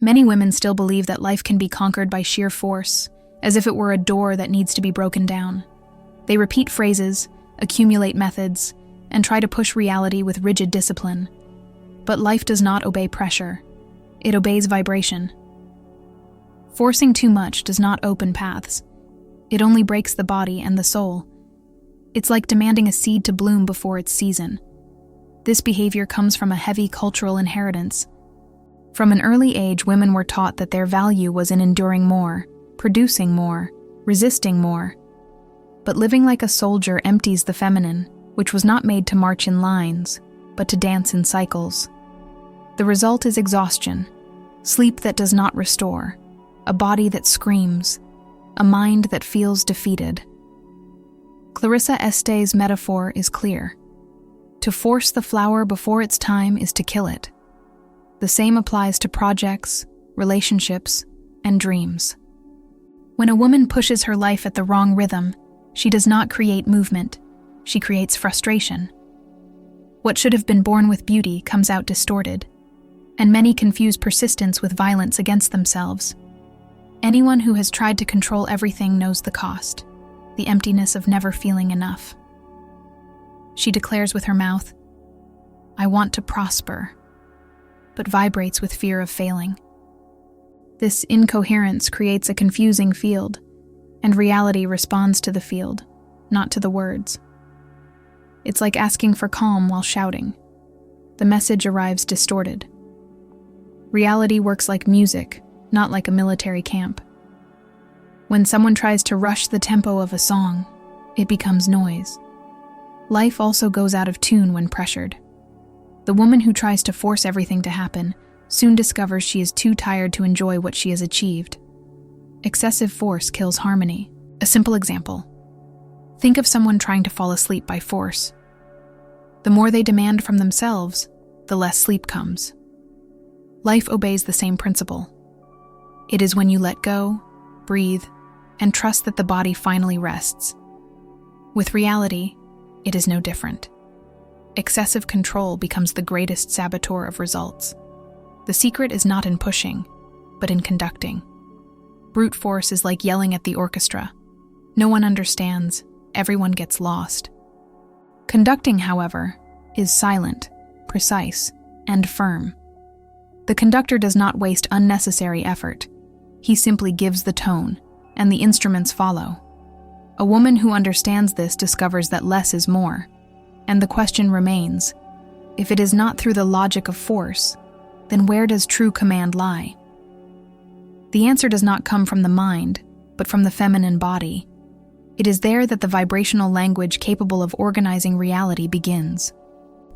Many women still believe that life can be conquered by sheer force, as if it were a door that needs to be broken down. They repeat phrases, accumulate methods, and try to push reality with rigid discipline. But life does not obey pressure. It obeys vibration. Forcing too much does not open paths. It only breaks the body and the soul. It's like demanding a seed to bloom before its season. This behavior comes from a heavy cultural inheritance. From an early age, women were taught that their value was in enduring more, producing more, resisting more. But living like a soldier empties the feminine, which was not made to march in lines, but to dance in cycles. The result is exhaustion, sleep that does not restore, a body that screams, a mind that feels defeated. Clarissa Este's metaphor is clear. To force the flower before its time is to kill it. The same applies to projects, relationships, and dreams. When a woman pushes her life at the wrong rhythm, she does not create movement, she creates frustration. What should have been born with beauty comes out distorted, and many confuse persistence with violence against themselves. Anyone who has tried to control everything knows the cost, the emptiness of never feeling enough. She declares with her mouth, "I want to prosper," but vibrates with fear of failing. This incoherence creates a confusing field, and reality responds to the field, not to the words. It's like asking for calm while shouting. The message arrives distorted. Reality works like music, not like a military camp. When someone tries to rush the tempo of a song, it becomes noise. Life also goes out of tune when pressured. The woman who tries to force everything to happen soon discovers she is too tired to enjoy what she has achieved. Excessive force kills harmony. A simple example. Think of someone trying to fall asleep by force. The more they demand from themselves, the less sleep comes. Life obeys the same principle. It is when you let go, breathe, and trust that the body finally rests. With reality, it is no different. Excessive control becomes the greatest saboteur of results. The secret is not in pushing, but in conducting. Brute force is like yelling at the orchestra. No one understands, everyone gets lost. Conducting, however, is silent, precise, and firm. The conductor does not waste unnecessary effort. He simply gives the tone, and the instruments follow. A woman who understands this discovers that less is more, and the question remains, if it is not through the logic of force, then where does true command lie? The answer does not come from the mind, but from the feminine body. It is there that the vibrational language capable of organizing reality begins.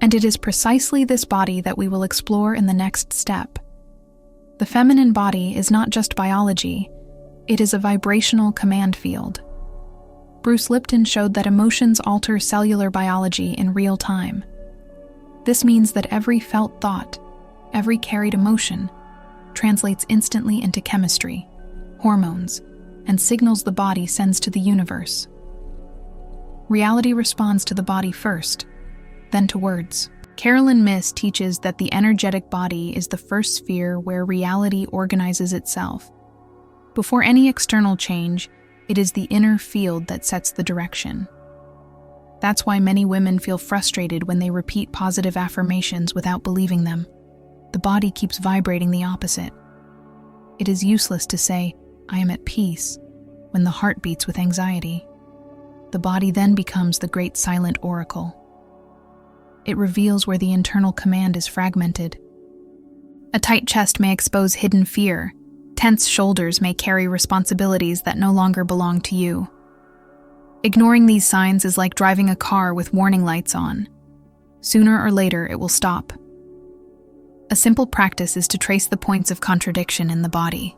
And it is precisely this body that we will explore in the next step. The feminine body is not just biology, it is a vibrational command field. Bruce Lipton showed that emotions alter cellular biology in real time. This means that every felt thought, every carried emotion, translates instantly into chemistry, hormones, and signals the body sends to the universe. Reality responds to the body first, then to words. Carolyn Myss teaches that the energetic body is the first sphere where reality organizes itself. Before any external change, it is the inner field that sets the direction. That's why many women feel frustrated when they repeat positive affirmations without believing them. The body keeps vibrating the opposite. It is useless to say, "I am at peace," when the heart beats with anxiety. The body then becomes the great silent oracle. It reveals where the internal command is fragmented. A tight chest may expose hidden fear. Tense shoulders may carry responsibilities that no longer belong to you. Ignoring these signs is like driving a car with warning lights on. Sooner or later, it will stop. A simple practice is to trace the points of contradiction in the body.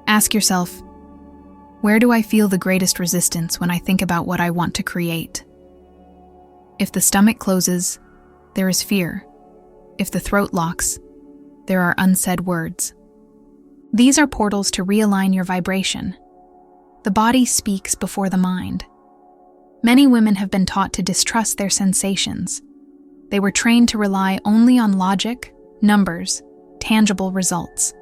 Ask yourself, where do I feel the greatest resistance when I think about what I want to create? If the stomach closes, there is fear. If the throat locks, there are unsaid words. These are portals to realign your vibration. The body speaks before the mind. Many women have been taught to distrust their sensations. They were trained to rely only on logic, numbers, tangible results.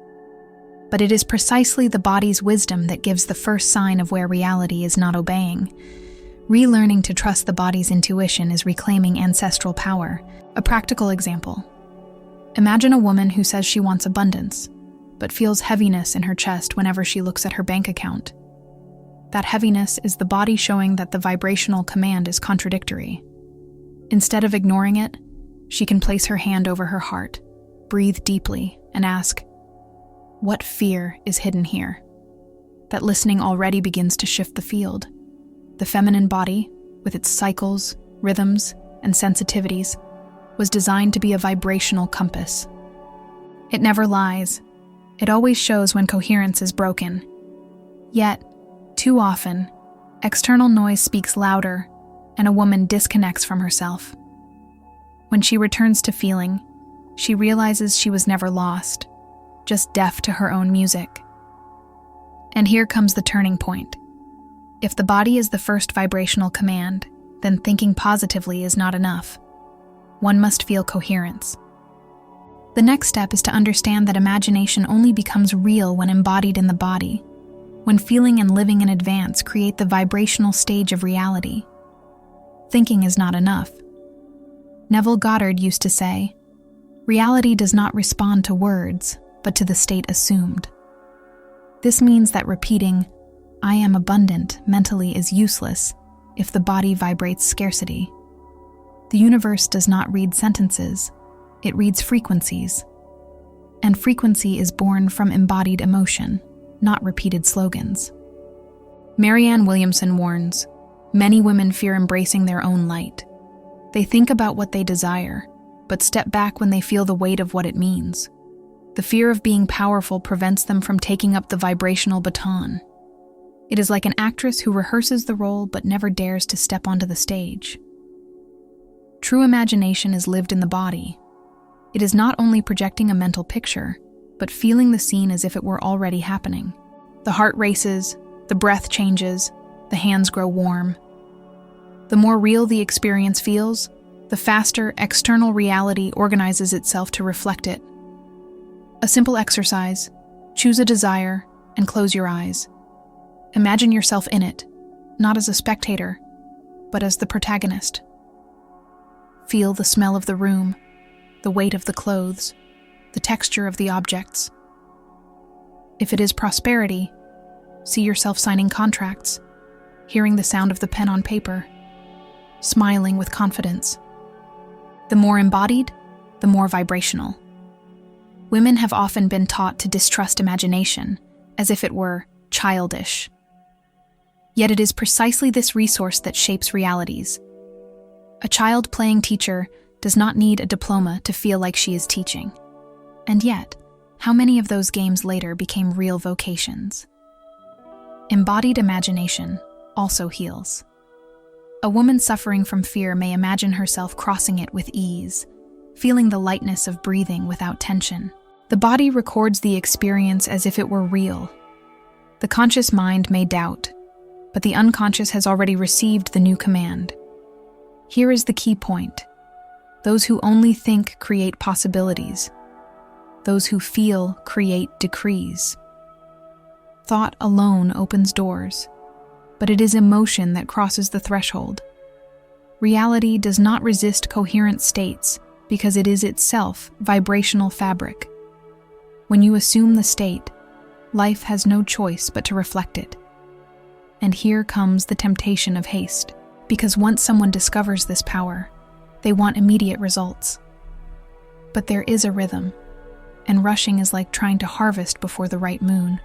But it is precisely the body's wisdom that gives the first sign of where reality is not obeying. Relearning to trust the body's intuition is reclaiming ancestral power. A practical example. Imagine a woman who says she wants abundance, but feels heaviness in her chest whenever she looks at her bank account. That heaviness is the body showing that the vibrational command is contradictory. Instead of ignoring it, she can place her hand over her heart, breathe deeply, and ask, "What fear is hidden here?" That listening already begins to shift the field. The feminine body, with its cycles, rhythms, and sensitivities, was designed to be a vibrational compass. It never lies. It always shows when coherence is broken. Yet, too often, external noise speaks louder, and a woman disconnects from herself. When she returns to feeling, she realizes she was never lost, just deaf to her own music. And here comes the turning point. If the body is the first vibrational command, then thinking positively is not enough. One must feel coherence. The next step is to understand that imagination only becomes real when embodied in the body, when feeling and living in advance create the vibrational stage of reality. Thinking is not enough. Neville Goddard used to say, "Reality does not respond to words, but to the state assumed." This means that repeating, "I am abundant," mentally is useless if the body vibrates scarcity. The universe does not read sentences, it reads frequencies. And frequency is born from embodied emotion, not repeated slogans. Marianne Williamson warns, many women fear embracing their own light. They think about what they desire, but step back when they feel the weight of what it means. The fear of being powerful prevents them from taking up the vibrational baton. It is like an actress who rehearses the role but never dares to step onto the stage. True imagination is lived in the body. It is not only projecting a mental picture, but feeling the scene as if it were already happening. The heart races, the breath changes, the hands grow warm. The more real the experience feels, the faster external reality organizes itself to reflect it. A simple exercise: choose a desire and close your eyes. Imagine yourself in it, not as a spectator, but as the protagonist. Feel the smell of the room, the weight of the clothes, the texture of the objects. If it is prosperity, see yourself signing contracts, hearing the sound of the pen on paper, smiling with confidence. The more embodied, the more vibrational. Women have often been taught to distrust imagination, as if it were childish. Yet it is precisely this resource that shapes realities. A child playing teacher does not need a diploma to feel like she is teaching. And yet, how many of those games later became real vocations? Embodied imagination also heals. A woman suffering from fear may imagine herself crossing it with ease, feeling the lightness of breathing without tension. The body records the experience as if it were real. The conscious mind may doubt, but the unconscious has already received the new command. Here is the key point. Those who only think create possibilities. Those who feel create decrees. Thought alone opens doors, but it is emotion that crosses the threshold. Reality does not resist coherent states because it is itself vibrational fabric. When you assume the state, life has no choice but to reflect it. And here comes the temptation of haste, because once someone discovers this power, they want immediate results. But there is a rhythm, and rushing is like trying to harvest before the right moon.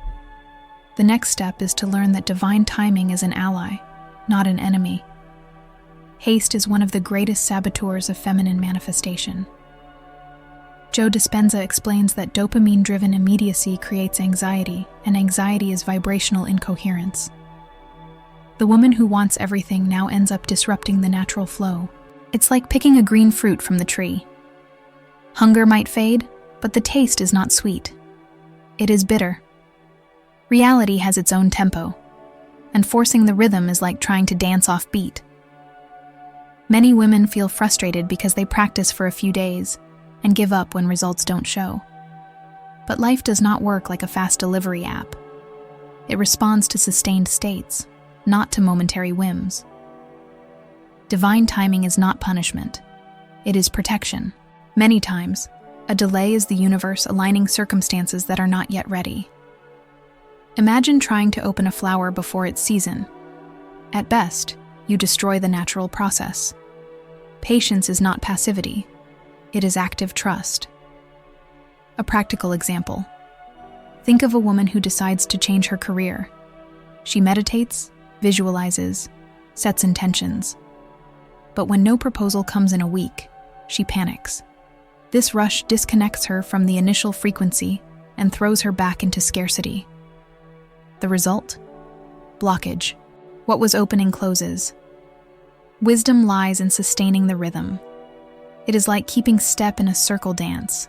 The next step is to learn that divine timing is an ally, not an enemy. Haste is one of the greatest saboteurs of feminine manifestation. Joe Dispenza explains that dopamine-driven immediacy creates anxiety, and anxiety is vibrational incoherence. The woman who wants everything now ends up disrupting the natural flow. It's like picking a green fruit from the tree. Hunger might fade, but the taste is not sweet. It is bitter. Reality has its own tempo, and forcing the rhythm is like trying to dance off beat. Many women feel frustrated because they practice for a few days and give up when results don't show. But life does not work like a fast delivery app. It responds to sustained states, not to momentary whims. Divine timing is not punishment. It is protection. Many times, a delay is the universe aligning circumstances that are not yet ready. Imagine trying to open a flower before its season. At best, you destroy the natural process. Patience is not passivity. It is active trust. A practical example. Think of a woman who decides to change her career. She meditates, visualizes, sets intentions. But when no proposal comes in a week, she panics. This rush disconnects her from the initial frequency and throws her back into scarcity. The result? Blockage. What was opening closes. Wisdom lies in sustaining the rhythm. It is like keeping step in a circle dance.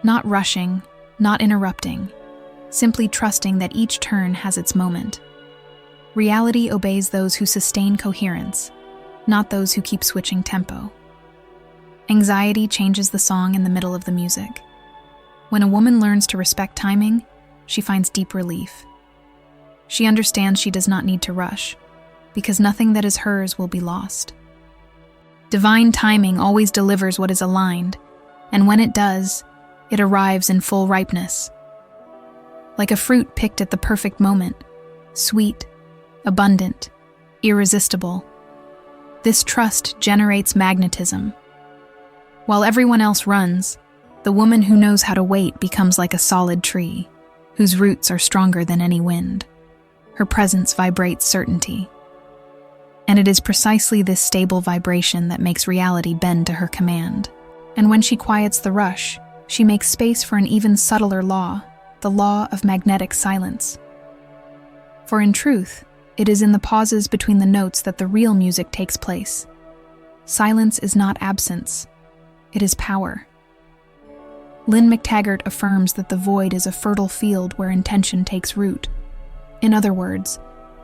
Not rushing, not interrupting, simply trusting that each turn has its moment. Reality obeys those who sustain coherence, not those who keep switching tempo. Anxiety changes the song in the middle of the music. When a woman learns to respect timing, she finds deep relief. She understands she does not need to rush, because nothing that is hers will be lost. Divine timing always delivers what is aligned, and when it does, it arrives in full ripeness. Like a fruit picked at the perfect moment, sweet, abundant, irresistible. This trust generates magnetism. While everyone else runs, the woman who knows how to wait becomes like a solid tree, whose roots are stronger than any wind. Her presence vibrates certainty. And it is precisely this stable vibration that makes reality bend to her command. And when she quiets the rush, she makes space for an even subtler law, the law of magnetic silence. For in truth, it is in the pauses between the notes that the real music takes place. Silence is not absence, it is power. Lynn McTaggart affirms that the void is a fertile field where intention takes root. In other words,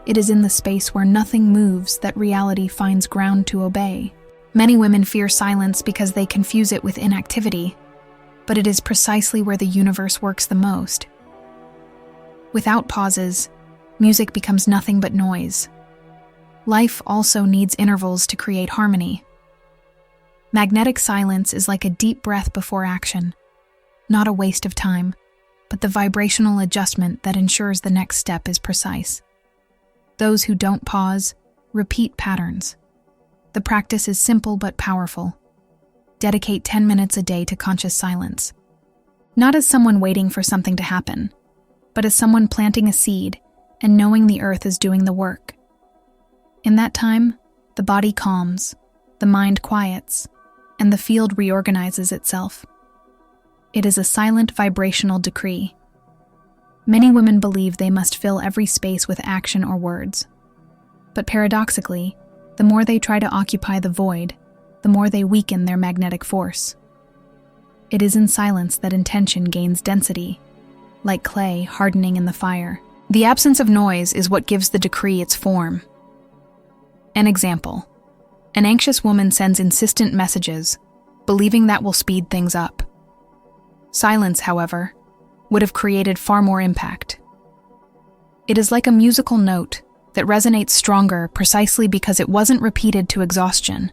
it is in the space where nothing moves that reality finds ground to obey. Many women fear silence because they confuse it with inactivity, but it is precisely where the universe works the most. Without pauses, music becomes nothing but noise. Life also needs intervals to create harmony. Magnetic silence is like a deep breath before action, not a waste of time, but the vibrational adjustment that ensures the next step is precise. Those who don't pause repeat patterns. The practice is simple but powerful. Dedicate 10 minutes a day to conscious silence. Not as someone waiting for something to happen, but as someone planting a seed and knowing the earth is doing the work. In that time, the body calms, the mind quiets, and the field reorganizes itself. It is a silent vibrational decree. Many women believe they must fill every space with action or words. But paradoxically, the more they try to occupy the void, the more they weaken their magnetic force. It is in silence that intention gains density, like clay hardening in the fire. The absence of noise is what gives the decree its form. An example: an anxious woman sends insistent messages, believing that will speed things up. Silence, however, would have created far more impact. It is like a musical note that resonates stronger precisely because it wasn't repeated to exhaustion.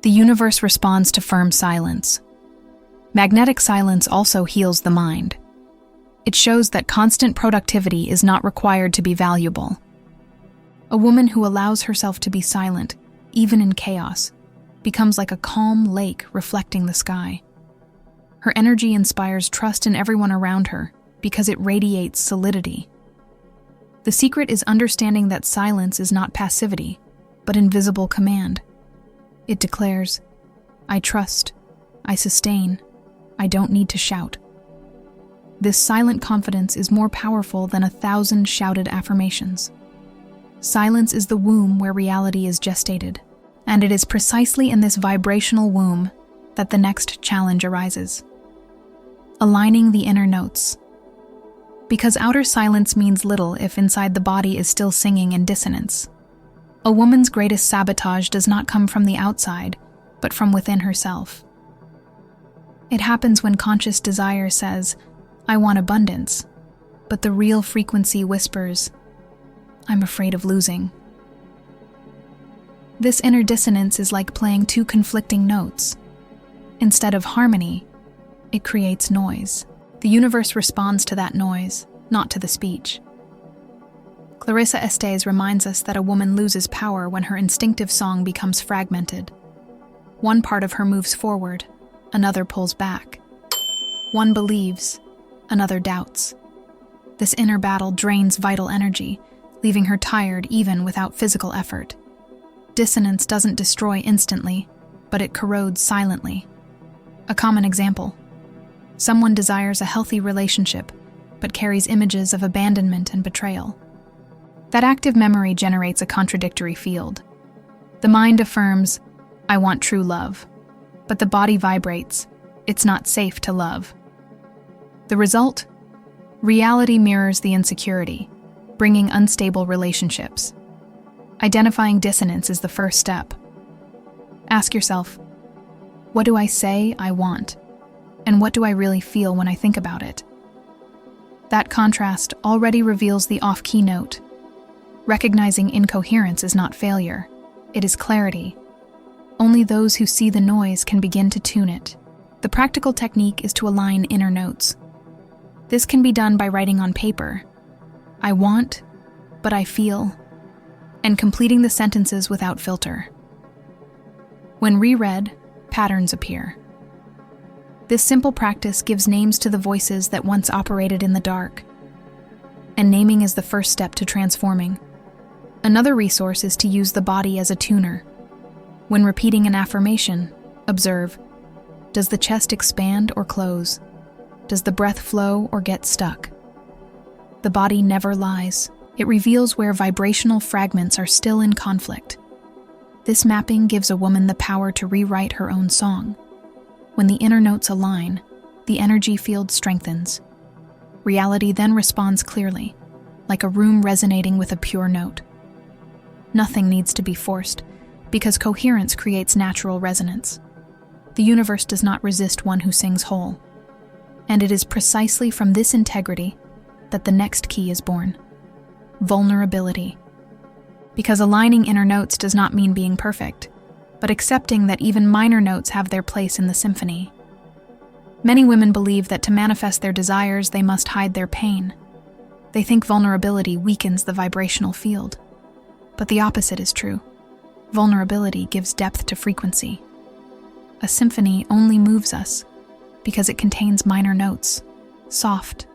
The universe responds to firm silence. Magnetic silence also heals the mind. It shows that constant productivity is not required to be valuable. A woman who allows herself to be silent, even in chaos, becomes like a calm lake reflecting the sky. Her energy inspires trust in everyone around her because it radiates solidity. The secret is understanding that silence is not passivity, but invisible command. It declares, "I trust, I sustain, I don't need to shout." This silent confidence is more powerful than 1,000 shouted affirmations. Silence is the womb where reality is gestated, and it is precisely in this vibrational womb that the next challenge arises. Aligning the inner notes. Because outer silence means little if inside the body is still singing in dissonance. A woman's greatest sabotage does not come from the outside, but from within herself. It happens when conscious desire says, I want abundance, but the real frequency whispers, I'm afraid of losing. This inner dissonance is like playing two conflicting notes. Instead of harmony, it creates noise. The universe responds to that noise, not to the speech. Clarissa Estes reminds us that a woman loses power when her instinctive song becomes fragmented. One part of her moves forward, another pulls back. One believes, another doubts. This inner battle drains vital energy, leaving her tired even without physical effort. Dissonance doesn't destroy instantly, but it corrodes silently. A common example: someone desires a healthy relationship, but carries images of abandonment and betrayal. That active memory generates a contradictory field. The mind affirms, I want true love, but the body vibrates, it's not safe to love. The result? Reality mirrors the insecurity, bringing unstable relationships. Identifying dissonance is the first step. Ask yourself, what do I say I want? And what do I really feel when I think about it? That contrast already reveals the off-key note. Recognizing incoherence is not failure, it is clarity. Only those who see the noise can begin to tune it. The practical technique is to align inner notes. This can be done by writing on paper, I want, but I feel, and completing the sentences without filter. When reread, patterns appear. This simple practice gives names to the voices that once operated in the dark, and naming is the first step to transforming. Another resource is to use the body as a tuner. When repeating an affirmation, observe, does the chest expand or close? Does the breath flow or get stuck? The body never lies. It reveals where vibrational fragments are still in conflict. This mapping gives a woman the power to rewrite her own song. When the inner notes align, the energy field strengthens. Reality then responds clearly, like a room resonating with a pure note. Nothing needs to be forced, because coherence creates natural resonance. The universe does not resist one who sings whole. And it is precisely from this integrity that the next key is born: vulnerability. Because aligning inner notes does not mean being perfect, but accepting that even minor notes have their place in the symphony. Many women believe that to manifest their desires, they must hide their pain. They think vulnerability weakens the vibrational field. But the opposite is true. Vulnerability gives depth to frequency. A symphony only moves us because it contains minor notes, soft,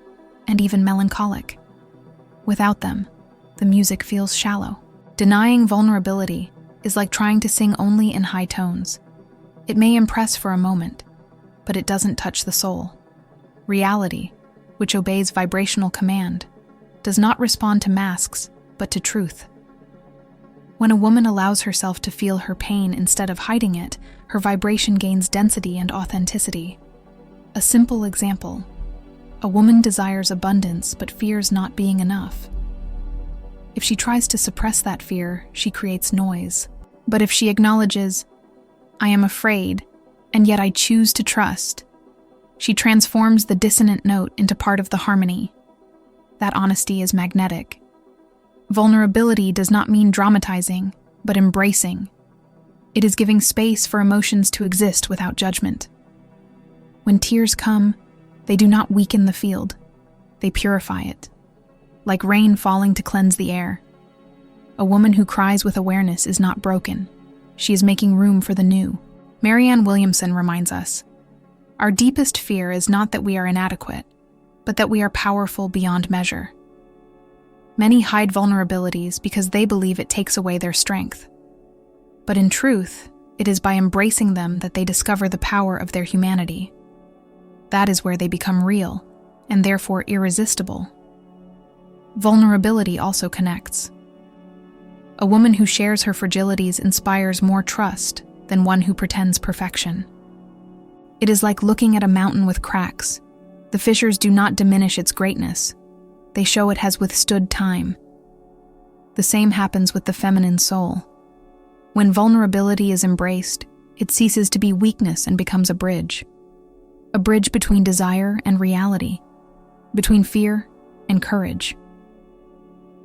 and even melancholic. Without them, the music feels shallow. Denying vulnerability is like trying to sing only in high tones. It may impress for a moment, but it doesn't touch the soul. Reality, which obeys vibrational command, does not respond to masks, but to truth. When a woman allows herself to feel her pain instead of hiding it, her vibration gains density and authenticity. A simple example: a woman desires abundance but fears not being enough. If she tries to suppress that fear, she creates noise. But if she acknowledges, I am afraid, and yet I choose to trust, she transforms the dissonant note into part of the harmony. That honesty is magnetic. Vulnerability does not mean dramatizing, but embracing. It is giving space for emotions to exist without judgment. When tears come, they do not weaken the field, they purify it. Like rain falling to cleanse the air. A woman who cries with awareness is not broken. She is making room for the new. Marianne Williamson reminds us, our deepest fear is not that we are inadequate, but that we are powerful beyond measure. Many hide vulnerabilities because they believe it takes away their strength. But in truth, it is by embracing them that they discover the power of their humanity. That is where they become real, and therefore irresistible. Vulnerability also connects. A woman who shares her fragilities inspires more trust than one who pretends perfection. It is like looking at a mountain with cracks. The fissures do not diminish its greatness. They show it has withstood time. The same happens with the feminine soul. When vulnerability is embraced, it ceases to be weakness and becomes a bridge between desire and reality. between fear and courage.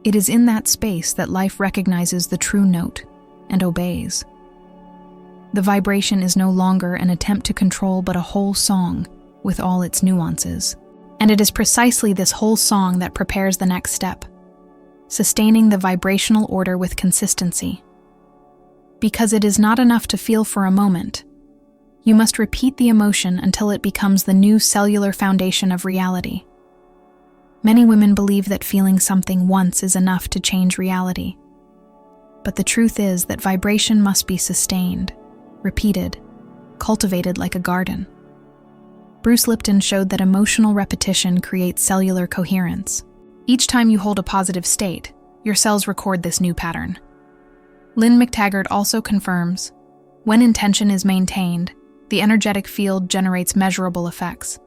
It is in that space that life recognizes the true note and obeys. The vibration is no longer an attempt to control but a whole song with all its nuances. And it is precisely this whole song that prepares the next step, sustaining the vibrational order with consistency. Because it is not enough to feel for a moment. You must repeat the emotion until it becomes the new cellular foundation of reality. Many women believe that feeling something once is enough to change reality. But the truth is that vibration must be sustained, repeated, cultivated like a garden. Bruce Lipton showed that emotional repetition creates cellular coherence. Each time you hold a positive state, your cells record this new pattern. Lynn McTaggart also confirms, when intention is maintained, the energetic field generates measurable effects.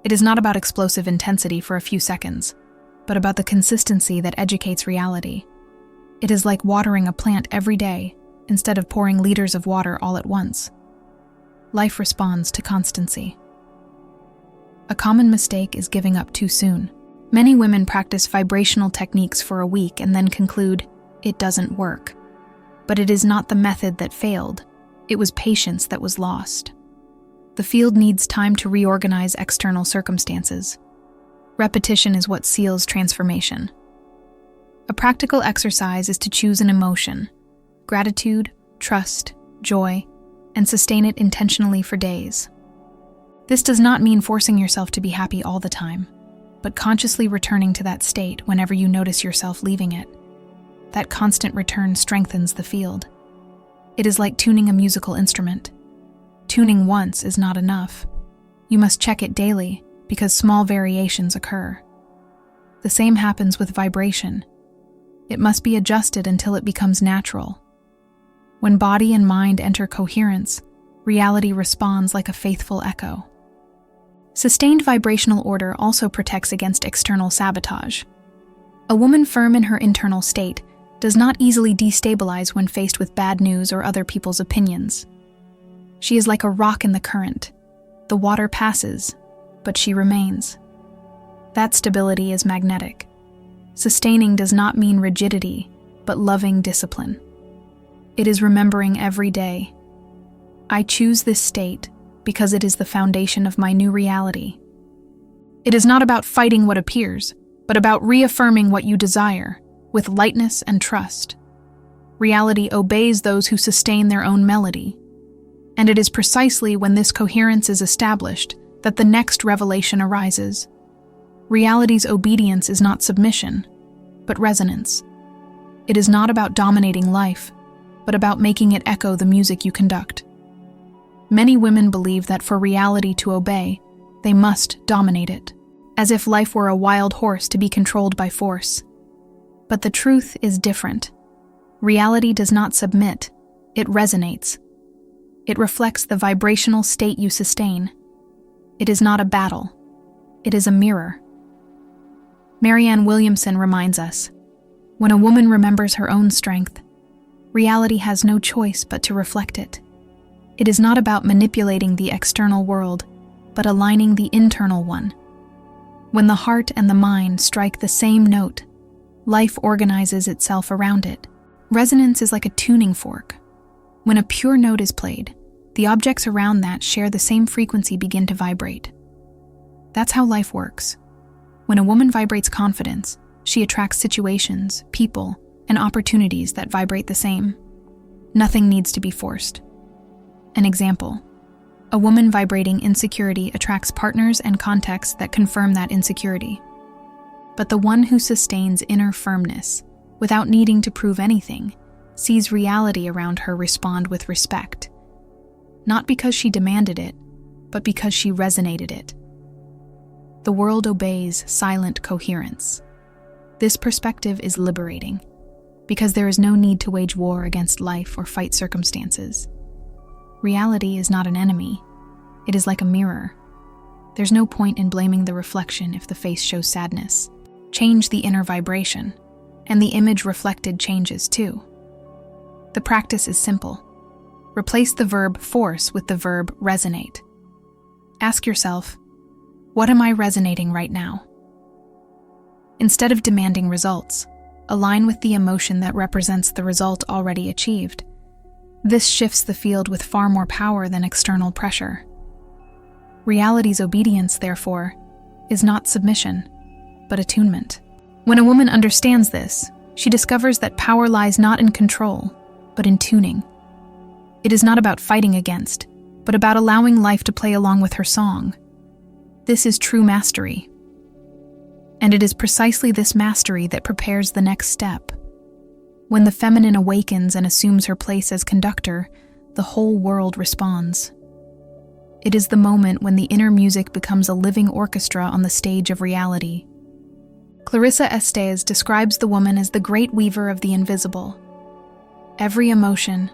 It is not about explosive intensity for a few seconds, but about the consistency that educates reality. It is like watering a plant every day instead of pouring liters of water all at once. Life responds to constancy. A common mistake is giving up too soon. Many women practice vibrational techniques for a week and then conclude, it doesn't work. But it is not the method that failed, it was patience that was lost. The field needs time to reorganize external circumstances. Repetition is what seals transformation. A practical exercise is to choose an emotion, gratitude, trust, joy, and sustain it intentionally for days. This does not mean forcing yourself to be happy all the time, but consciously returning to that state whenever you notice yourself leaving it. That constant return strengthens the field. It is like tuning a musical instrument. Tuning once is not enough. You must check it daily because small variations occur. The same happens with vibration. It must be adjusted until it becomes natural. When body and mind enter coherence, reality responds like a faithful echo. Sustained vibrational order also protects against external sabotage. A woman firm in her internal state does not easily destabilize when faced with bad news or other people's opinions. She is like a rock in the current. The water passes, but she remains. That stability is magnetic. Sustaining does not mean rigidity, but loving discipline. It is remembering every day, I choose this state because it is the foundation of my new reality. It is not about fighting what appears, but about reaffirming what you desire, with lightness and trust. Reality obeys those who sustain their own melody. And it is precisely when this coherence is established that the next revelation arises. Reality's obedience is not submission, but resonance. It is not about dominating life, but about making it echo the music you conduct. Many women believe that for reality to obey, they must dominate it, as if life were a wild horse to be controlled by force. But the truth is different. Reality does not submit, it resonates. It reflects the vibrational state you sustain. It is not a battle, it is a mirror. Marianne Williamson reminds us, when a woman remembers her own strength, reality has no choice but to reflect it. It is not about manipulating the external world, but aligning the internal one. When the heart and the mind strike the same note, life organizes itself around it. Resonance is like a tuning fork. When a pure note is played, the objects around that share the same frequency begin to vibrate. That's how life works. When a woman vibrates confidence, she attracts situations, people, and opportunities that vibrate the same. Nothing needs to be forced. An example: a woman vibrating insecurity attracts partners and contexts that confirm that insecurity. But the one who sustains inner firmness, without needing to prove anything, sees reality around her respond with respect. Not because she demanded it, but because she resonated it. The world obeys silent coherence. This perspective is liberating, because there is no need to wage war against life or fight circumstances. Reality is not an enemy. It is like a mirror. There's no point in blaming the reflection if the face shows sadness. Change the inner vibration, and the image reflected changes too. The practice is simple. Replace the verb force with the verb resonate. Ask yourself, what am I resonating right now? Instead of demanding results, align with the emotion that represents the result already achieved. This shifts the field with far more power than external pressure. Reality's obedience, therefore, is not submission, but attunement. When a woman understands this, she discovers that power lies not in control, but in tuning. It is not about fighting against, but about allowing life to play along with her song. This is true mastery. And it is precisely this mastery that prepares the next step. When the feminine awakens and assumes her place as conductor, the whole world responds. It is the moment when the inner music becomes a living orchestra on the stage of reality. Clarissa Estes describes the woman as the great weaver of the invisible. Every emotion,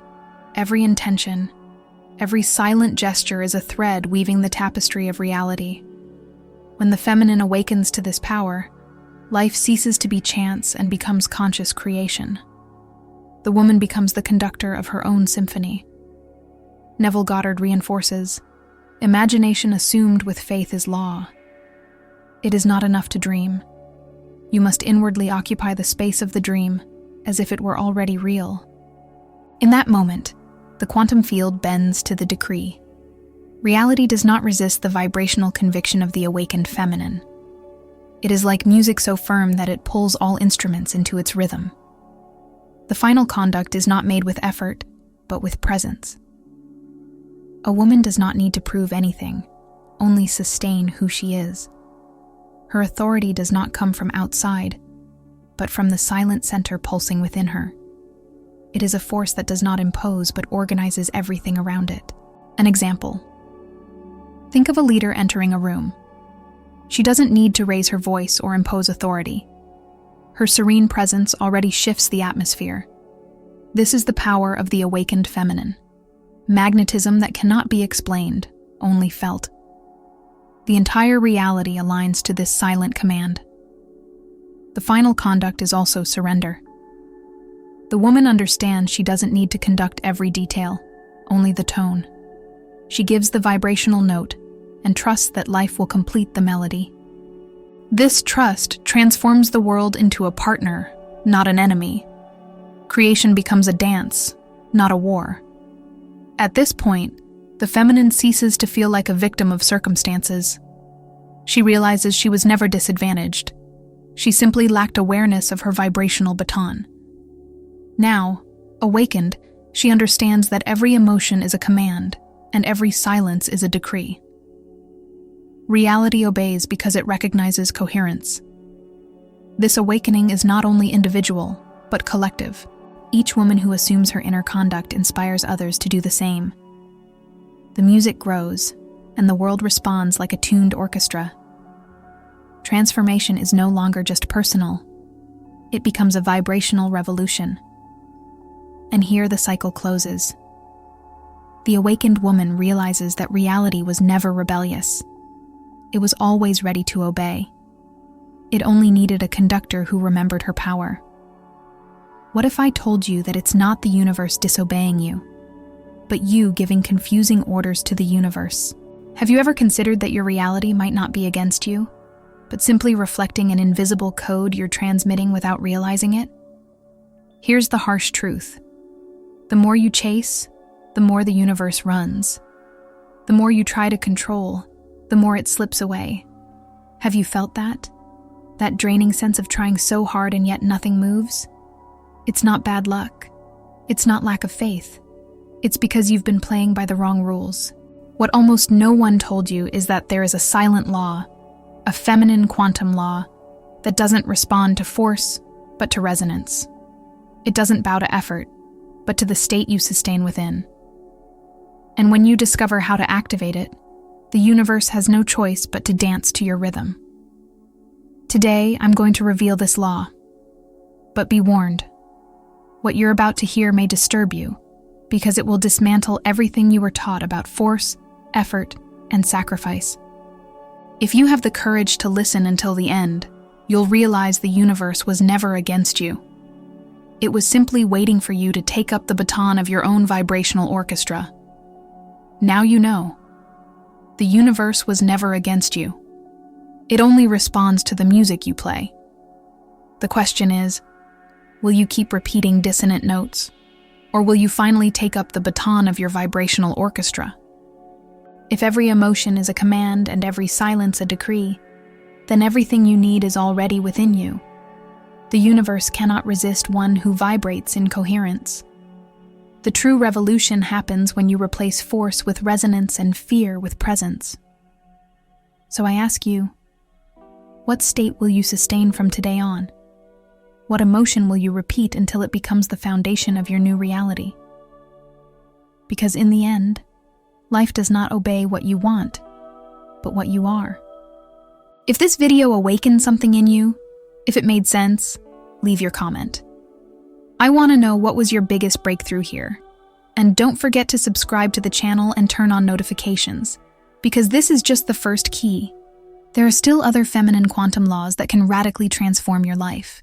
every intention, every silent gesture is a thread weaving the tapestry of reality. When the feminine awakens to this power, life ceases to be chance and becomes conscious creation. The woman becomes the conductor of her own symphony. Neville Goddard reinforces, imagination assumed with faith is law. It is not enough to dream. You must inwardly occupy the space of the dream as if it were already real. In that moment, the quantum field bends to the decree. Reality does not resist the vibrational conviction of the awakened feminine. It is like music so firm that it pulls all instruments into its rhythm. The final conduct is not made with effort, but with presence. A woman does not need to prove anything, only sustain who she is. Her authority does not come from outside, but from the silent center pulsing within her. It is a force that does not impose, but organizes everything around it. An example. Think of a leader entering a room. She doesn't need to raise her voice or impose authority. Her serene presence already shifts the atmosphere. This is the power of the awakened feminine. Magnetism that cannot be explained, only felt. The entire reality aligns to this silent command. The final conduct is also surrender. The woman understands she doesn't need to conduct every detail, only the tone. She gives the vibrational note and trusts that life will complete the melody. This trust transforms the world into a partner, not an enemy. Creation becomes a dance, not a war. At this point, the feminine ceases to feel like a victim of circumstances. She realizes she was never disadvantaged. She simply lacked awareness of her vibrational baton. Now, awakened, she understands that every emotion is a command, and every silence is a decree. Reality obeys because it recognizes coherence. This awakening is not only individual, but collective. Each woman who assumes her inner conduct inspires others to do the same. The music grows, and the world responds like a tuned orchestra. Transformation is no longer just personal. It becomes a vibrational revolution. And here the cycle closes. The awakened woman realizes that reality was never rebellious. It was always ready to obey. It only needed a conductor who remembered her power. What if I told you that it's not the universe disobeying you, but you giving confusing orders to the universe? Have you ever considered that your reality might not be against you, but simply reflecting an invisible code you're transmitting without realizing it? Here's the harsh truth. The more you chase, the more the universe runs. The more you try to control, the more it slips away. Have you felt that? That draining sense of trying so hard and yet nothing moves? It's not bad luck. It's not lack of faith. It's because you've been playing by the wrong rules. What almost no one told you is that there is a silent law, a feminine quantum law, that doesn't respond to force, but to resonance. It doesn't bow to effort, but to the state you sustain within. And when you discover how to activate it, the universe has no choice but to dance to your rhythm. Today, I'm going to reveal this law. But be warned. What you're about to hear may disturb you, because it will dismantle everything you were taught about force, effort, and sacrifice. If you have the courage to listen until the end, you'll realize the universe was never against you. It was simply waiting for you to take up the baton of your own vibrational orchestra. Now you know. The universe was never against you. It only responds to the music you play. The question is, will you keep repeating dissonant notes? Or will you finally take up the baton of your vibrational orchestra? If every emotion is a command and every silence a decree, then everything you need is already within you. The universe cannot resist one who vibrates in coherence. The true revolution happens when you replace force with resonance and fear with presence. So I ask you, what state will you sustain from today on? What emotion will you repeat until it becomes the foundation of your new reality? Because in the end, life does not obey what you want, but what you are. If this video awakened something in you, if it made sense, leave your comment. I want to know what was your biggest breakthrough here. And don't forget to subscribe to the channel and turn on notifications, because this is just the first key. There are still other feminine quantum laws that can radically transform your life.